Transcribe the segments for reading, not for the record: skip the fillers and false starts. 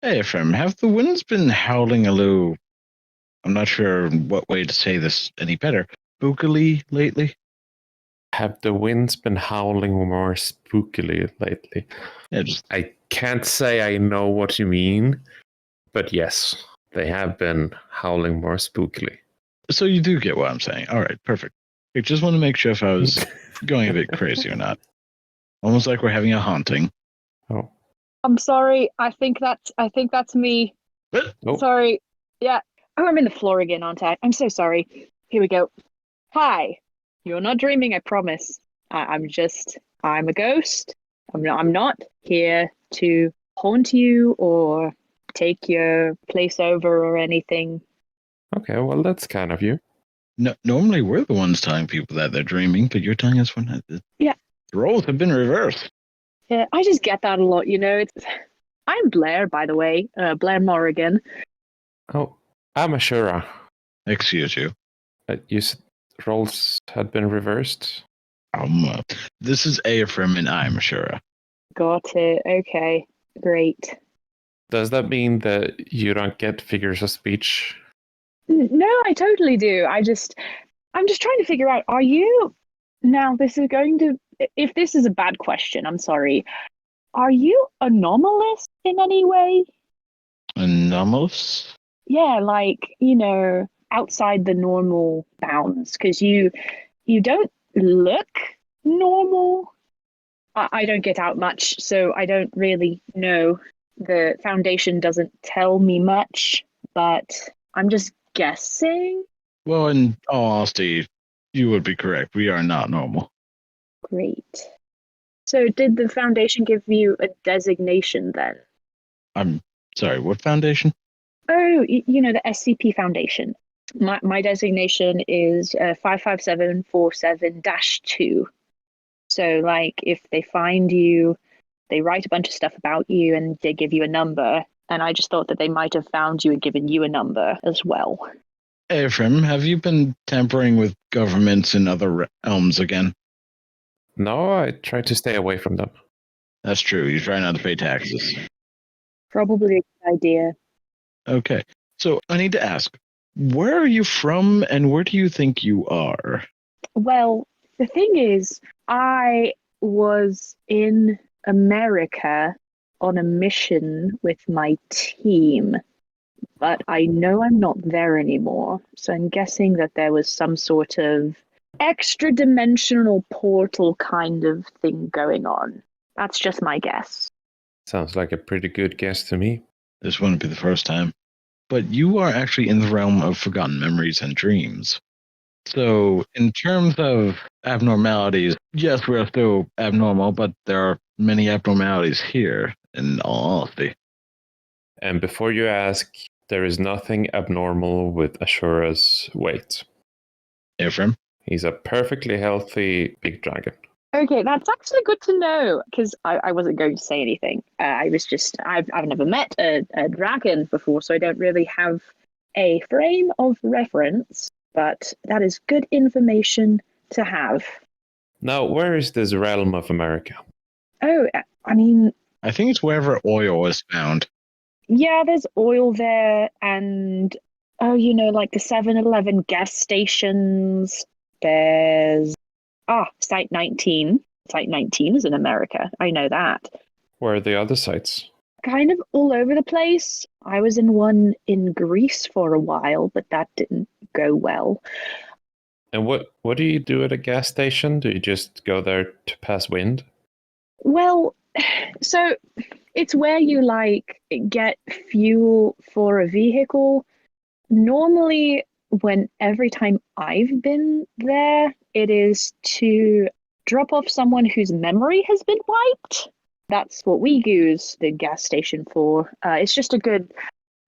Hey, Ephraim, have the winds been howling a little? I'm not sure what way to say this any better. Spookily lately? Have the winds been howling more spookily lately? Yeah, I can't say I know what you mean, but yes, they have been howling more spookily. so you do get what I'm saying. All right, perfect. I just want to make sure if I was going a bit crazy or not. Almost like we're having a haunting. Oh. I'm sorry. I think that's me. What? Oh. Sorry. Yeah. Oh, I'm in the floor again, aren't I? I'm so sorry. Here we go. Hi. You're not dreaming, I promise. I'm a ghost. I'm not here to haunt you or take your place over or anything. Okay, well, that's kind of you. No, normally we're the ones telling people that they're dreaming, but you're telling us when Yeah. The roles have been reversed. Yeah, I just get that a lot, you know. I'm Blair, by the way. Blair Morrigan. Oh, I'm Ashura. Excuse you. You said roles had been reversed? This is Ephraim and I'm Ashura. Got it. Okay. Great. Does that mean that you don't get figures of speech? No, I totally do. I'm just trying to figure out, are you, now this is going to, if this is a bad question, I'm sorry. Are you anomalous in any way? Anomalous? Yeah, like, outside the normal bounds, because you don't look normal. I don't get out much, so I don't really know. The Foundation doesn't tell me much, but I'm just guessing. Well, in all honesty, you would be correct. We are not normal. Great. So did the Foundation give you a designation then? I'm sorry, what foundation? Oh, the SCP Foundation. My designation is 55747-2. So, like, if they find you, they write a bunch of stuff about you and they give you a number. And I just thought that they might have found you and given you a number as well. Ephraim, have you been tampering with governments in other realms again? No, I try to stay away from them. That's true. You try not to pay taxes. Probably a good idea. Okay. So I need to ask, where are you from and where do you think you are? Well, the thing is, I was in America on a mission with my team, but I know I'm not there anymore. So I'm guessing that there was some sort of extra dimensional portal kind of thing going on. That's just my guess. Sounds like a pretty good guess to me. This wouldn't be the first time. But you are actually in the realm of forgotten memories and dreams. So, in terms of abnormalities, yes, we're still abnormal, but there are many abnormalities here, in all honesty. And before you ask, there is nothing abnormal with Ashura's weight. Ephraim? He's a perfectly healthy big dragon. Okay, that's actually good to know, because I wasn't going to say anything. I've never met a dragon before, so I don't really have a frame of reference, but that is good information to have. Now, where is this realm of America? Oh, I mean, I think it's wherever oil is found. yeah, there's oil there, and like the 7-Eleven gas stations. There's Site 19. Site 19 is in America. I know that. Where are the other sites? Kind of all over the place. I was in one in Greece for a while, but that didn't go well. And what do you do at a gas station? Do you just go there to pass wind? Well, so it's where you get fuel for a vehicle. Normally, every time I've been there, it is to drop off someone whose memory has been wiped. That's what we use the gas station for. It's just a good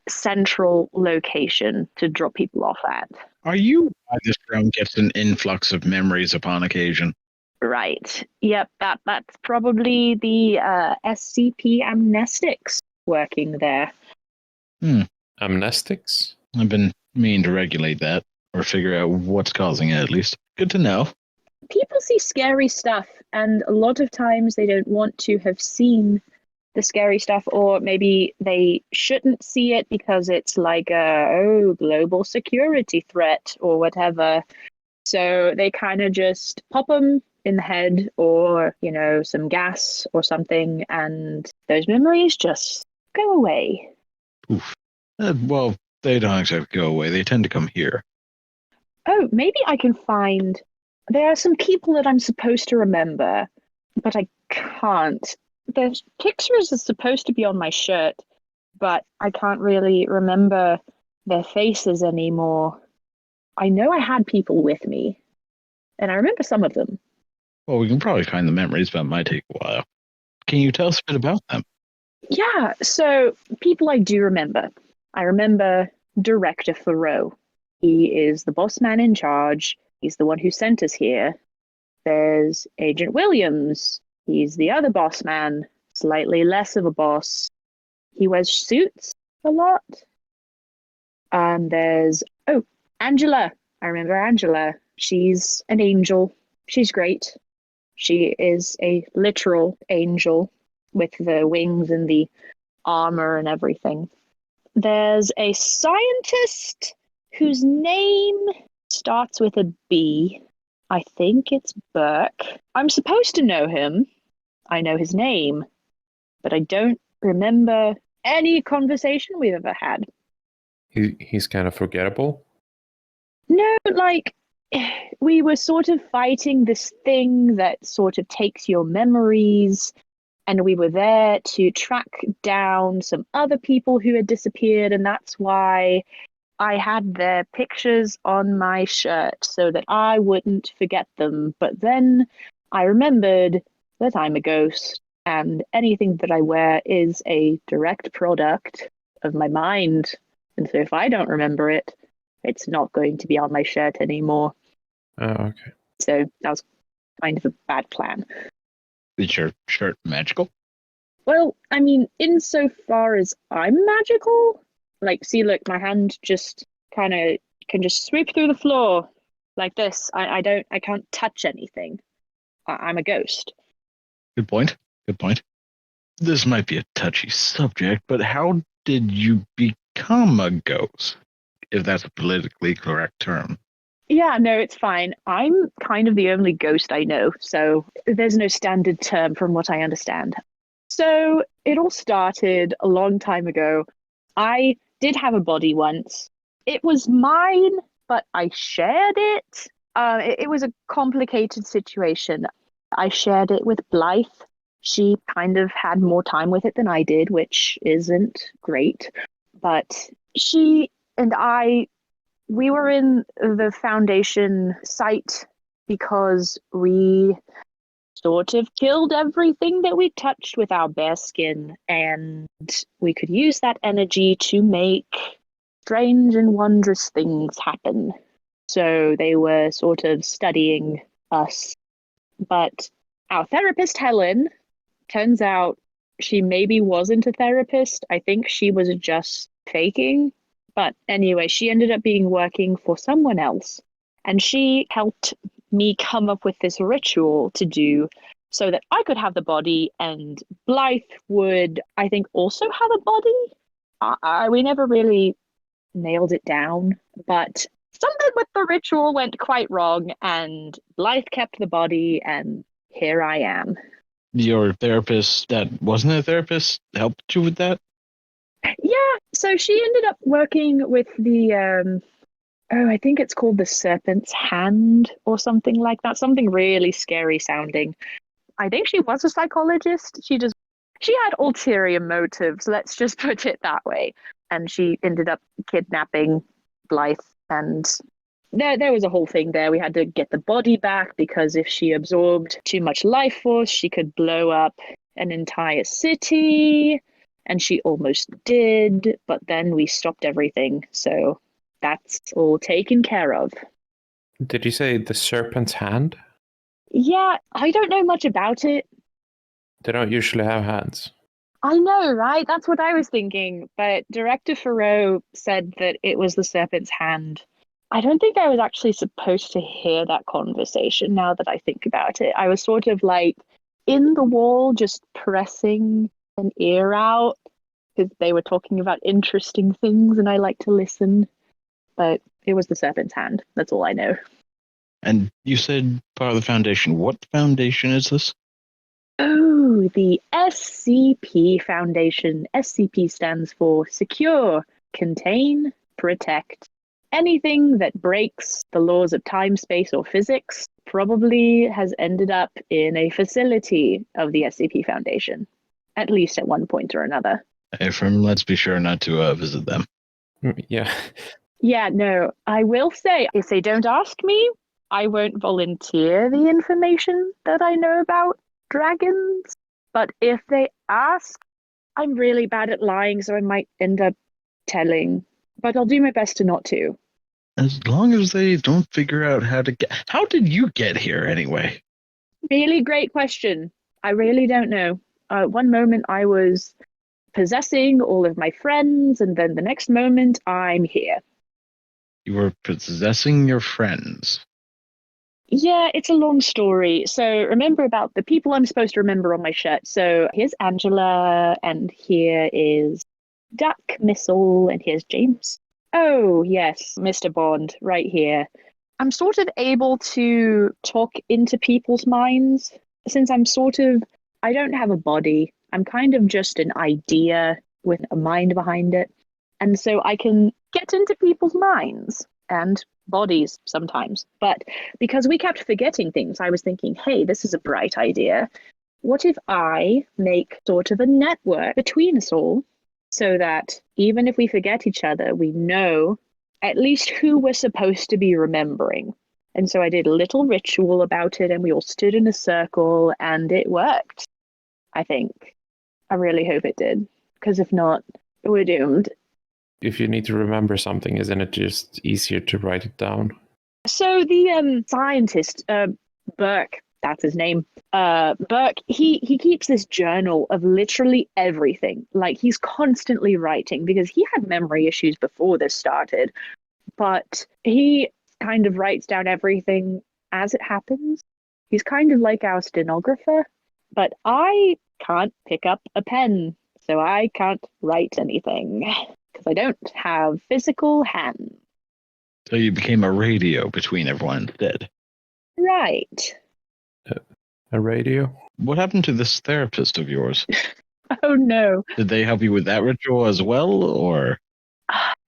central location to drop people off at. Are you why this realm gets an influx of memories upon occasion? Right. Yep, that's probably the SCP amnestics working there. Amnestics? I've been meaning to regulate that, or figure out what's causing it at least. Good to know. People see scary stuff, and a lot of times they don't want to have seen the scary stuff, or maybe they shouldn't see it because it's like a global security threat or whatever. So they kind of just pop them in the head or, some gas or something, and those memories just go away. Oof. Well, they don't exactly go away. They tend to come here. Oh, maybe I can find. There are some people that I'm supposed to remember, but I can't. The pictures are supposed to be on my shirt, but I can't really remember their faces anymore. I know I had people with me, and I remember some of them. Well, we can probably find the memories, but it might take a while. Can you tell us a bit about them? Yeah, so people I do remember. I remember Director Thoreau. He is the boss man in charge. He's the one who sent us here. There's Agent Williams. He's the other boss man, slightly less of a boss. He wears suits a lot. There's, Angela. I remember Angela. She's an angel. She's great. She is a literal angel with the wings and the armor and everything. There's a scientist whose name starts with a B. I think it's Burke. I'm supposed to know him. I know his name, but I don't remember any conversation we've ever had. He's kind of forgettable. No, we were sort of fighting this thing that sort of takes your memories, and we were there to track down some other people who had disappeared, and that's why I had their pictures on my shirt so that I wouldn't forget them. But then I remembered that I'm a ghost, and anything that I wear is a direct product of my mind. And so if I don't remember it, it's not going to be on my shirt anymore. Oh, okay. So that was kind of a bad plan. Is your shirt magical? Well, I mean, insofar as I'm magical, see, look, my hand just kind of can just sweep through the floor like this. I can't touch anything. I'm a ghost. Good point. Good point. This might be a touchy subject, but how did you become a ghost? If that's a politically correct term. Yeah, no, it's fine. I'm kind of the only ghost I know, so there's no standard term from what I understand. So it all started a long time ago. I did have a body once. It was mine, but I shared it. It was a complicated situation. I shared it with Blythe. She kind of had more time with it than I did, which isn't great. But she and we were in the Foundation site because we sort of killed everything that we touched with our bare skin, and we could use that energy to make strange and wondrous things happen. So they were sort of studying us. But our therapist, Helen, turns out she maybe wasn't a therapist. I think she was just faking. But anyway, she ended up working for someone else. And she helped me come up with this ritual to do so that I could have the body and Blythe would, I think, also have a body. We never really nailed it down, but something with the ritual went quite wrong and Blythe kept the body and here I am. Your therapist that wasn't a therapist helped you with that? Yeah, so she ended up working with the I think it's called the Serpent's Hand or something like that. Something really scary sounding. I think she was a psychologist. She had ulterior motives, let's just put it that way. And she ended up kidnapping Blythe, and there was a whole thing there. We had to get the body back because if she absorbed too much life force, she could blow up an entire city. And she almost did, but then we stopped everything. So that's all taken care of. Did you say the Serpent's Hand? Yeah, I don't know much about it. They don't usually have hands. I know, right? That's what I was thinking. But Director Thoreau said that it was the Serpent's Hand. I don't think I was actually supposed to hear that conversation now that I think about it. I was sort of in the wall, just pressing an ear out because they were talking about interesting things and I like to listen. But it was the Serpent's Hand. That's all I know. And you said part of the Foundation. What foundation is this? Oh, the SCP Foundation. SCP stands for Secure, Contain, Protect. Anything that breaks the laws of time, space, or physics probably has ended up in a facility of the SCP Foundation, at least at one point or another. Ephraim, let's be sure not to visit them. Yeah. Yeah, no, I will say, if they don't ask me, I won't volunteer the information that I know about dragons. But if they ask, I'm really bad at lying, so I might end up telling. But I'll do my best to not to. As long as they don't figure out how to get... How did you get here, anyway? Really great question. I really don't know. One moment I was possessing all of my friends, and then the next moment I'm here. You were possessing your friends. Yeah, it's a long story. So remember about the people I'm supposed to remember on my shirt. So here's Angela, and here is Duck Missile, and here's James. Oh, yes, Mr. Bond, right here. I'm sort of able to talk into people's minds since I don't have a body. I'm kind of just an idea with a mind behind it. And so I can get into people's minds and bodies sometimes. But because we kept forgetting things, I was thinking, hey, this is a bright idea. What if I make sort of a network between us all so that even if we forget each other, we know at least who we're supposed to be remembering? And so I did a little ritual about it and we all stood in a circle and it worked, I think. I really hope it did, because if not, we're doomed. If you need to remember something, isn't it just easier to write it down? So the scientist, Burke, that's his name, Burke, he keeps this journal of literally everything. Like, he's constantly writing because he had memory issues before this started. But he kind of writes down everything as it happens. He's kind of like our stenographer. But I can't pick up a pen, so I can't write anything because I don't have physical hands. So you became a radio between everyone instead. Right. A radio? What happened to this therapist of yours? Oh, no. Did they help you with that ritual as well, or?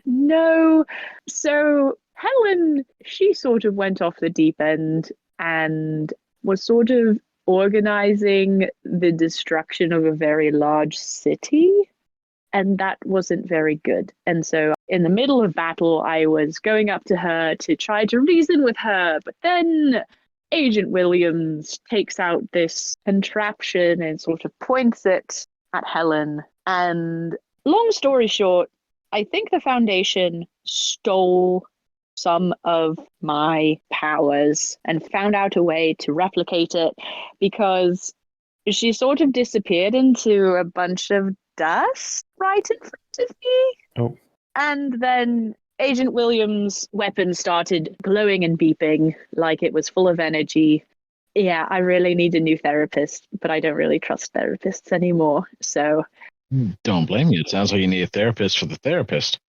No. So Helen, she sort of went off the deep end and was sort of organizing the destruction of a very large city. And that wasn't very good. And so in the middle of battle, I was going up to her to try to reason with her. But then Agent Williams takes out this contraption and sort of points it at Helen. And long story short, I think the Foundation stole some of my powers and found out a way to replicate it because she sort of disappeared into a bunch of dust right in front of me. Oh. And then Agent Williams' weapon started glowing and beeping like it was full of energy. Yeah, I really need a new therapist, but I don't really trust therapists anymore. So Don't blame you. It sounds like you need a therapist for the therapist.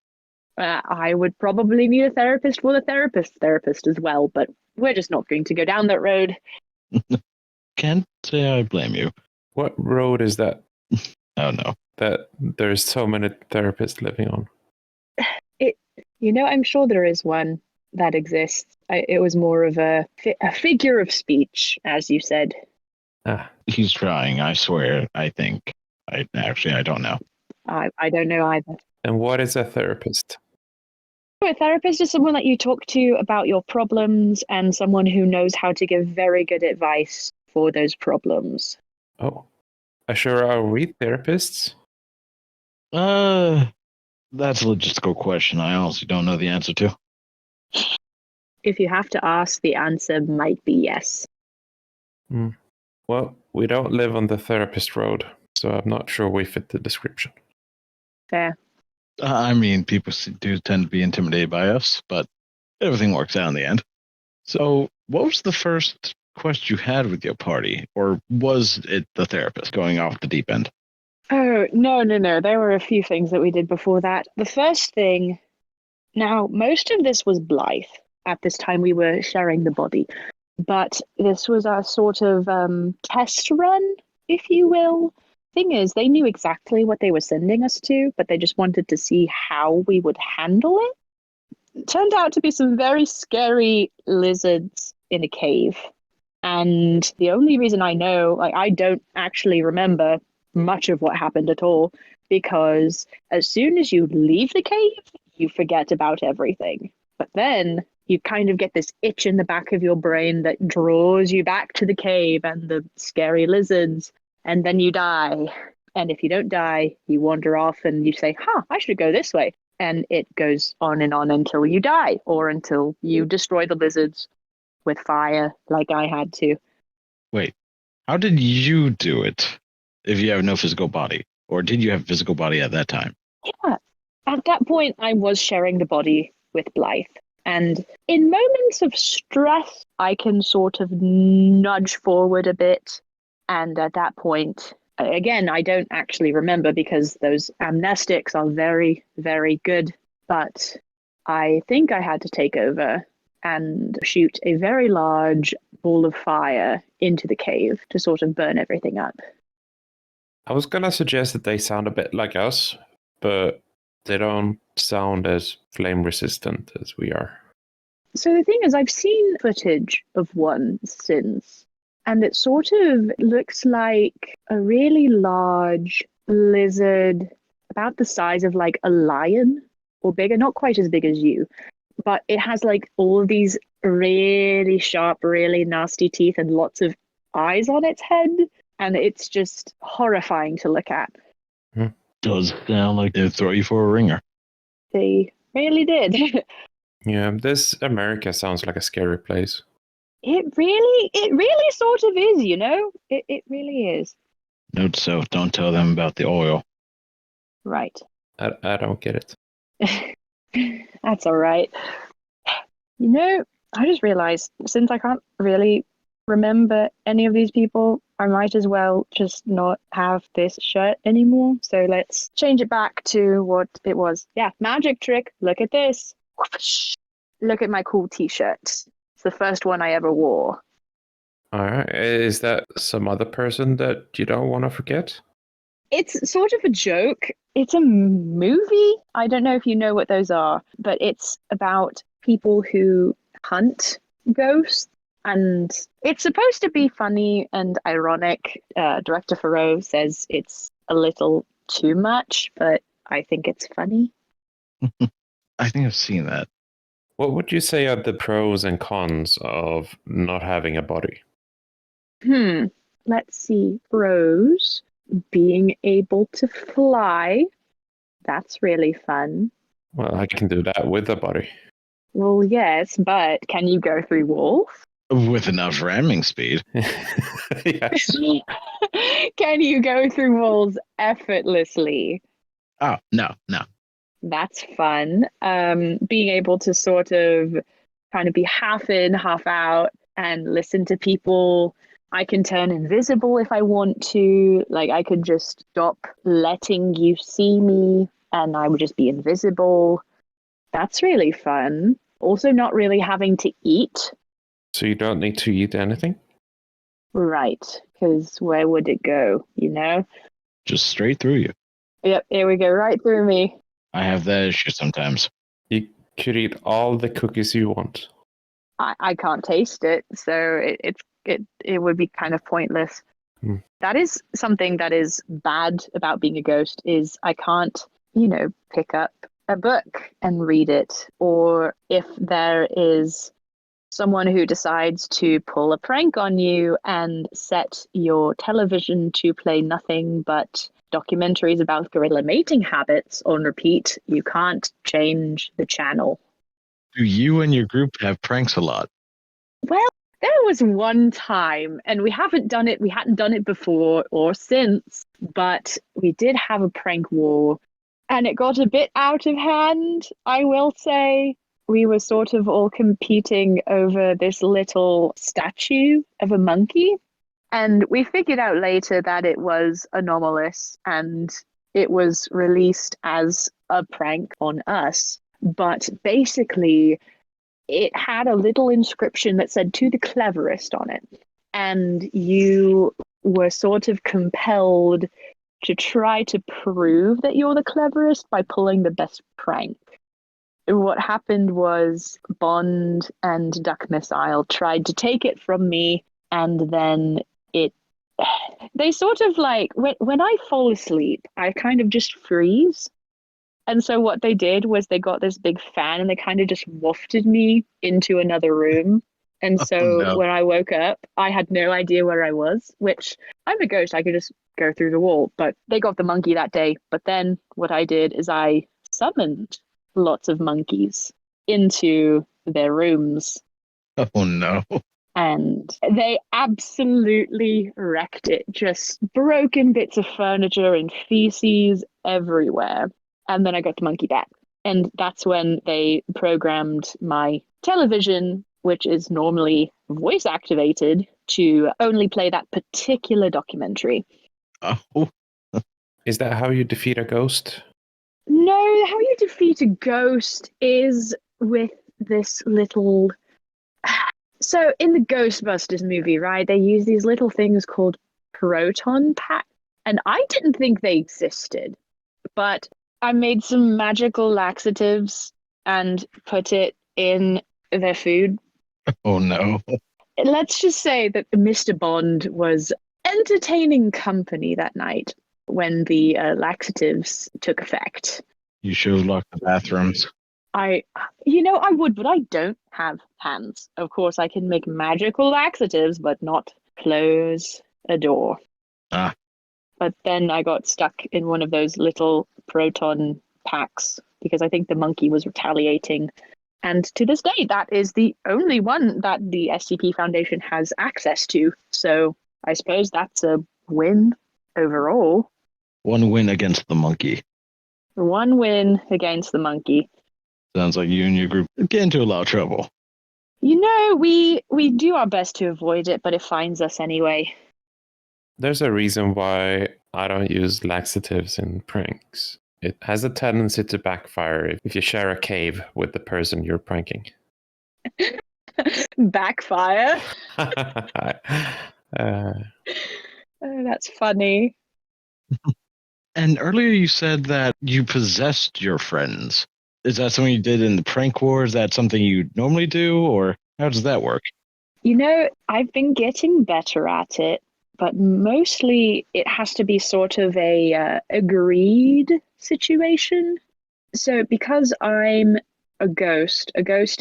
I would probably need a therapist for the therapist as well, but we're just not going to go down that road. Can't say I blame you. What road is that? Oh, no. That there's so many therapists living on. I'm sure there is one that exists. It was more of a figure of speech, as you said. He's trying, I swear, I think. I don't know. I don't know either. And what is a therapist? A therapist is someone that you talk to about your problems and someone who knows how to give very good advice for those problems. Oh. Sure, are we therapists? That's a logistical question I honestly don't know the answer to. If you have to ask, the answer might be yes. Well, we don't live on the therapist road, so I'm not sure we fit the description. Fair. I mean, people do tend to be intimidated by us, but everything works out in the end. So, what was the first quest you had with your party? Or was it the therapist going off the deep end? Oh, no, no, no. There were a few things that we did before that. The first thing, now, most of this was Blythe at this time we were sharing the body, but this was a sort of test run, if you will. Thing is, they knew exactly what they were sending us to, but they just wanted to see how we would handle it. It turned out to be some very scary lizards in a cave. And the only reason I know, like, I don't actually remember much of what happened at all, because as soon as you leave the cave, you forget about everything. But then you kind of get this itch in the back of your brain that draws you back to the cave and the scary lizards, and then you die. And if you don't die, you wander off and you say, I should go this way. And it goes on and on until you die, or until you destroy the lizards with fire, like I had to. Wait, how did you do it if you have no physical body? Or did you have a physical body at that time? Yeah. At that point, I was sharing the body with Blythe. And in moments of stress, I can sort of nudge forward a bit. And at that point, again, I don't actually remember because those amnestics are very, very good. But I think I had to take over and shoot a very large ball of fire into the cave to sort of burn everything up. I was gonna suggest that they sound a bit like us, but they don't sound as flame resistant as we are. So the thing is, I've seen footage of one since, and it sort of looks like a really large lizard, about the size of like a lion or bigger, not quite as big as you, but it has like all of these really sharp, really nasty teeth and lots of eyes on its head, and it's just horrifying to look at. Does sound like they'd throw you for a ringer. They really did. Yeah, this America sounds like a scary place. It really sort of is, you know? It really is. Note so, don't tell them about the oil. Right. I don't get it. That's all right. You know, I just realized since I can't really remember any of these people, I might as well just not have this shirt anymore. So let's change it back to what it was. Yeah, magic trick. Look at this. Look at my cool t-shirt. It's the first one I ever wore. All right, is that some other person that you don't want to forget? It's sort of a joke. It's a movie. I don't know if you know what those are, but it's about people who hunt ghosts. And it's supposed to be funny and ironic. Director Farrow says it's a little too much, but I think it's funny. I think I've seen that. What would you say are the pros and cons of not having a body? Let's see. Pros. Being able to fly. That's really fun. Well, I can do that with a body. Well, yes, but can you go through walls? With enough ramming speed. Yes. Can you go through walls effortlessly? Oh, no. That's fun. Being able to sort of kind of be half in, half out and listen to people. I can turn invisible if I want to. Like, I could just stop letting you see me and I would just be invisible. That's really fun. Also, not really having to eat. So you don't need to eat anything? Right, because where would it go, you know? Just straight through you. Yep, here we go, right through me. I have that issue sometimes. You could eat all the cookies you want. I can't taste it, so it would be kind of pointless. That is something that is bad about being a ghost, is I can't, pick up a book and read it. Or if there is someone who decides to pull a prank on you and set your television to play nothing but documentaries about gorilla mating habits on repeat, you can't change the channel. Do you and your group have pranks a lot? Well, there was one time, and we hadn't done it before or since, but we did have a prank war, and it got a bit out of hand, I will say. We were sort of all competing over this little statue of a monkey, And we figured out later that it was anomalous and it was released as a prank on us. But basically, it had a little inscription that said "to the cleverest" on it. And you were sort of compelled to try to prove that you're the cleverest by pulling the best prank. What happened was Bond and Duck Missile tried to take it from me, and then they sort of like, when I fall asleep, I kind of just freeze. And so what they did was they got this big fan and they kind of just wafted me into another room. And so no. when I woke up, I had no idea where I was, which I'm a ghost. I could just go through the wall. But they got the monkey that day. But then what I did is I summoned lots of monkeys into their rooms. Oh no. And they absolutely wrecked it. Just broken bits of furniture and feces everywhere. And then I got the monkey back. And that's when they programmed my television, which is normally voice activated, to only play that particular documentary. Oh. Is that how you defeat a ghost? No, how you defeat a ghost is with this little... So in the Ghostbusters movie, right, they use these little things called proton packs. And I didn't think they existed, but I made some magical laxatives and put it in their food. Oh no. Let's just say that Mr. Bond was entertaining company that night when the laxatives took effect. You should have locked the bathrooms. I would, but I don't have hands. Of course, I can make magical laxatives, but not close a door. Ah. But then I got stuck in one of those little proton packs because I think the monkey was retaliating. And to this day, that is the only one that the SCP Foundation has access to. So I suppose that's a win overall. One win against the monkey. One win against the monkey. Sounds like you and your group get into a lot of trouble. We do our best to avoid it, but it finds us anyway. There's a reason why I don't use laxatives in pranks. It has a tendency to backfire if you share a cave with the person you're pranking. Backfire? uh, Oh, that's funny. And earlier you said that you possessed your friends. Is that something you did in the prank war? Is that something you normally do, or how does that work? I've been getting better at it, but mostly it has to be sort of a agreed situation. So because I'm a ghost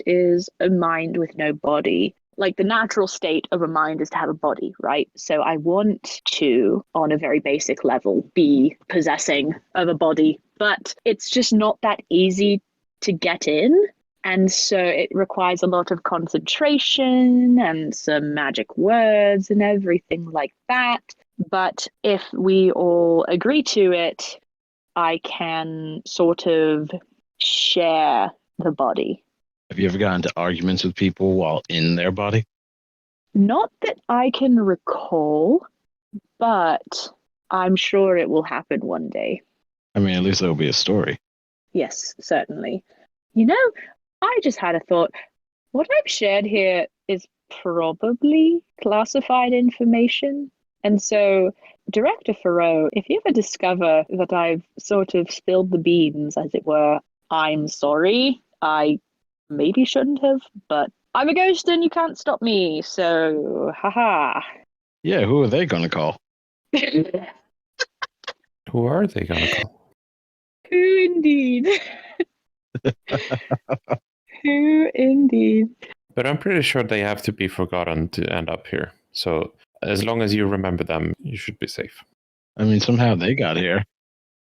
is a mind with no body. Like the natural state of a mind is to have a body, right? So I want to, on a very basic level, be possessing of a body, but it's just not that easy to get in. And so it requires a lot of concentration and some magic words and everything like that. But if we all agree to it, I can sort of share the body. Have you ever gotten into arguments with people while in their body? Not that I can recall, but I'm sure it will happen one day. I mean, at least there'll be a story. Yes, certainly. I just had a thought. What I've shared here is probably classified information. And so, Director Thoreau, if you ever discover that I've sort of spilled the beans, as it were, I'm sorry. I maybe shouldn't have, but I'm a ghost and you can't stop me, so haha. Yeah, who are they going to call? Who are they going to call? Who indeed? Who indeed? But I'm pretty sure they have to be forgotten to end up here. So as long as you remember them, you should be safe. I mean, somehow they got here.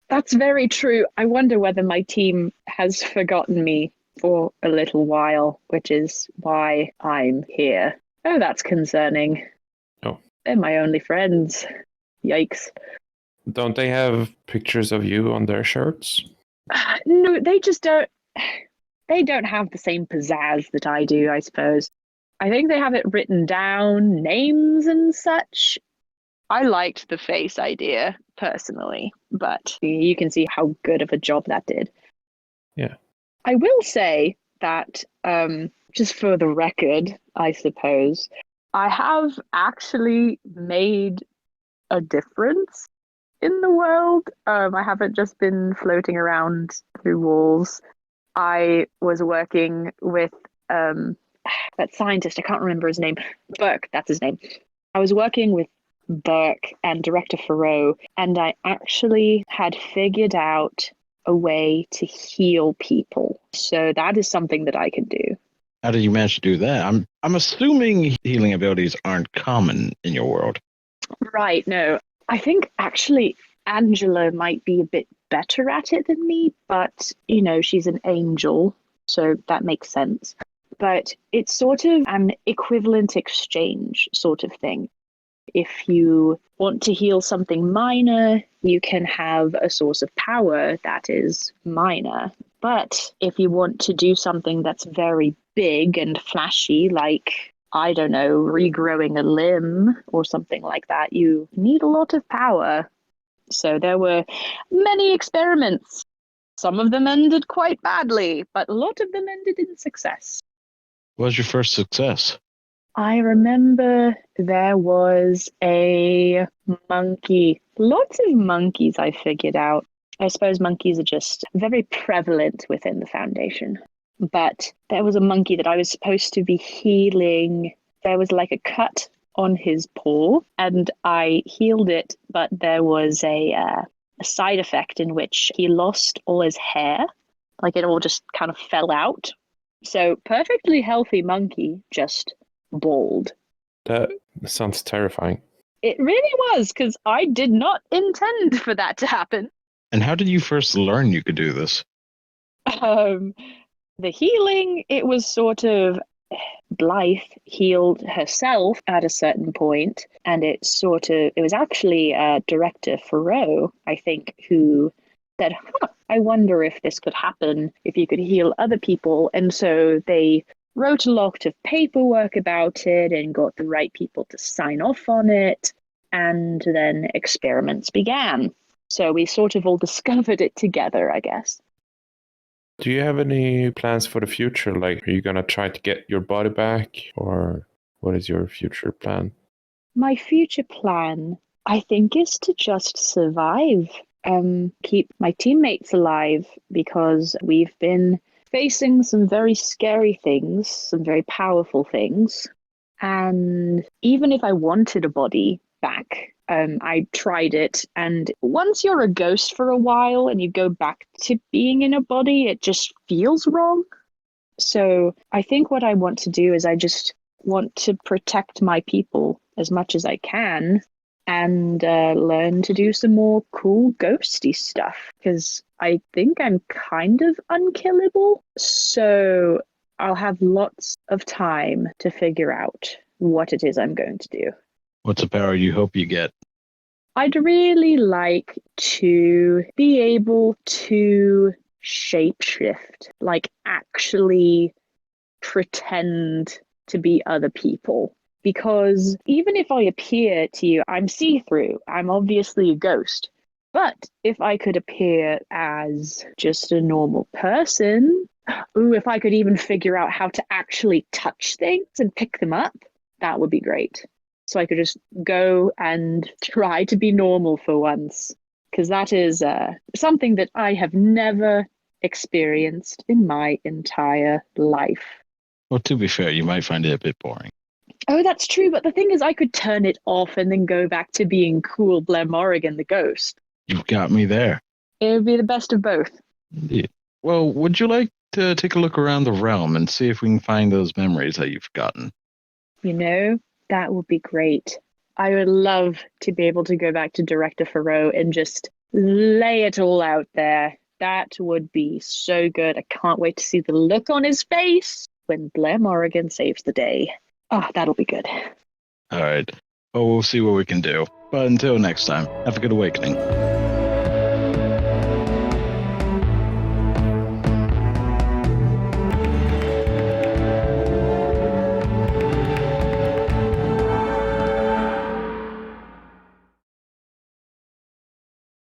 That's very true. I wonder whether my team has forgotten me for a little while, which is why I'm here. Oh, that's concerning. Oh. They're my only friends. Yikes. Don't they have pictures of you on their shirts? No, they just don't. They don't have the same pizzazz that I do, I suppose. I think they have it written down, names and such, I liked the face idea personally, but you can see how good of a job that did. Yeah. I will say that, just for the record, I suppose, I have actually made a difference in the world. I haven't just been floating around through walls. I was working with that scientist, I can't remember his name. Burke, that's his name. I was working with Burke and Director Thoreau, and I actually had figured out a way to heal people. So that is something that I can do. How did you manage to do that? I'm assuming healing abilities aren't common in your world. Right, no. I think actually Angela might be a bit better at it than me, but, she's an angel, so that makes sense. But it's sort of an equivalent exchange sort of thing. If you want to heal something minor, you can have a source of power that is minor. But if you want to do something that's very big and flashy, like, I don't know, regrowing a limb or something like that, you need a lot of power. So there were many experiments. Some of them ended quite badly, but a lot of them ended in success. What was your first success? I remember there was a monkey. Lots of monkeys I figured out. I suppose monkeys are just very prevalent within the Foundation. But there was a monkey that I was supposed to be healing. There was like a cut on his paw, and I healed it, but there was a side effect in which he lost all his hair. Like it all just kind of fell out. So perfectly healthy monkey, just bald. That sounds terrifying. It really was, because I did not intend for that to happen. And how did you first learn you could do this? The healing, it was sort of Blythe healed herself at a certain point, and it was actually Director Thoreau, I think, who said, I wonder if this could happen, if you could heal other people. And so they wrote a lot of paperwork about it and got the right people to sign off on it, and then experiments began. So we sort of all discovered it together, I guess. Do you have any plans for the future? Like, are you going to try to get your body back, or what is your future plan? My future plan, I think, is to just survive, keep my teammates alive, because we've been facing some very scary things, some very powerful things. And even if I wanted a body back, I tried it. And once you're a ghost for a while and you go back to being in a body, it just feels wrong. So I think what I want to do is I just want to protect my people as much as I can and learn to do some more cool ghosty stuff, because I think I'm kind of unkillable. So I'll have lots of time to figure out what it is I'm going to do. What's a power you hope you get? I'd really like to be able to shapeshift, like actually pretend to be other people. Because even if I appear to you, I'm see-through, I'm obviously a ghost. But if I could appear as just a normal person, if I could even figure out how to actually touch things and pick them up, that would be great. So I could just go and try to be normal for once, because that is something that I have never experienced in my entire life. Well, to be fair, you might find it a bit boring. Oh, that's true, but the thing is I could turn it off and then go back to being cool Blair Morrigan the ghost. You've got me there. It would be the best of both. Indeed. Well, would you like to take a look around the realm and see if we can find those memories that you've forgotten? That would be great. I would love to be able to go back to Director Thoreau and just lay it all out there. That would be so good. I can't wait to see the look on his face when Blair Morrigan saves the day. Oh, that'll be good. All right. Well, we'll see what we can do. But until next time, have a good awakening.